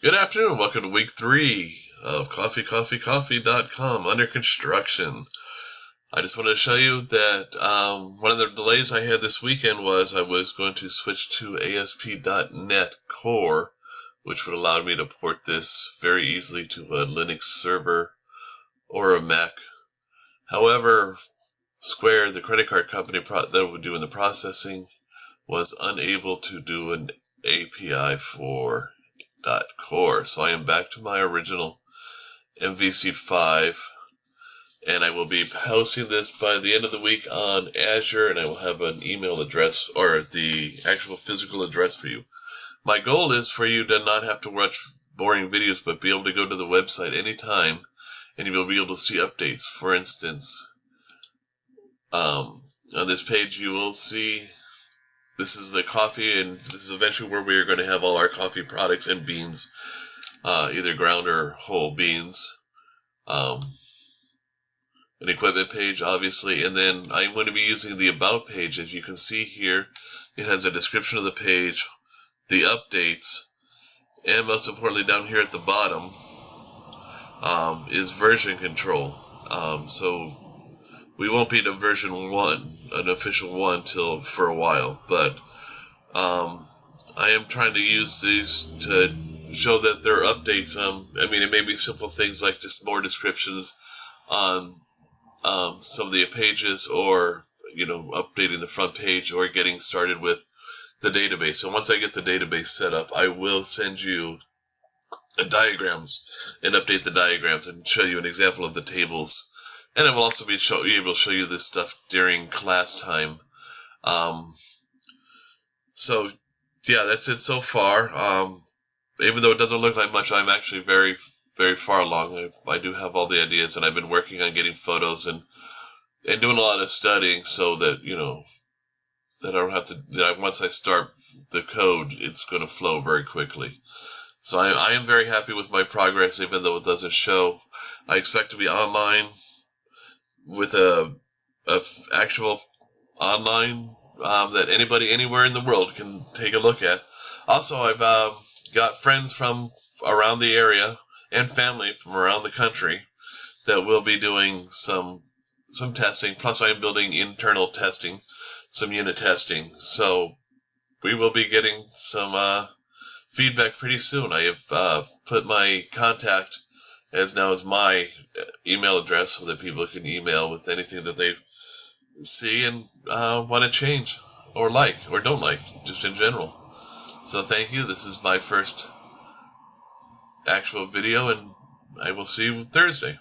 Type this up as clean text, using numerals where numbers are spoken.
Good afternoon. Welcome to week 3 of CoffeeCoffeeCoffee.com under construction. I just wanted to show you that one of the delays I had this weekend was I was going to switch to ASP.NET Core, which would allow me to port this very easily to a Linux server or a Mac. However, Square, the credit card company that was doing the processing, was unable to do an API for .core. So I am back to my original MVC5, and I will be posting this by the end of the week on Azure, and I will have an email address or the actual physical address for you. My goal is for you to not have to watch boring videos, but be able to go to the website anytime, and you will be able to see updates. For instance, on this page you will see this is the coffee, and this is eventually where we are going to have all our coffee products and beans, either ground or whole beans. An equipment page, obviously, and then I'm going to be using the About page. As you can see here, it has a description of the page, the updates, and most importantly down here at the bottom is version control. So we won't be to version 1, an official 1, till for a while, but I am trying to use these to show that there are updates. It may be simple things like just more descriptions on some of the pages, or updating the front page, or getting started with the database. So once I get the database set up, I will send you diagrams and update the diagrams and show you an example of the tables. And I will also be able to show you this stuff during class time. So yeah, that's it so far. Even though it doesn't look like much, I'm actually very, very far along. I do have all the ideas, and I've been working on getting photos and doing a lot of studying, so that that I don't have to. That once I start the code, it's going to flow very quickly. So I am very happy with my progress, even though it doesn't show. I expect to be online with a actual online that anybody anywhere in the world can take a look at. Also, I've got friends from around the area and family from around the country that will be doing some testing. Plus, I am building internal testing, some unit testing. So we will be getting some feedback pretty soon. I have put my contact as my email address, so that people can email with anything that they see and want to change or like or don't like, just in general. So thank you. This is my first actual video, and I will see you Thursday.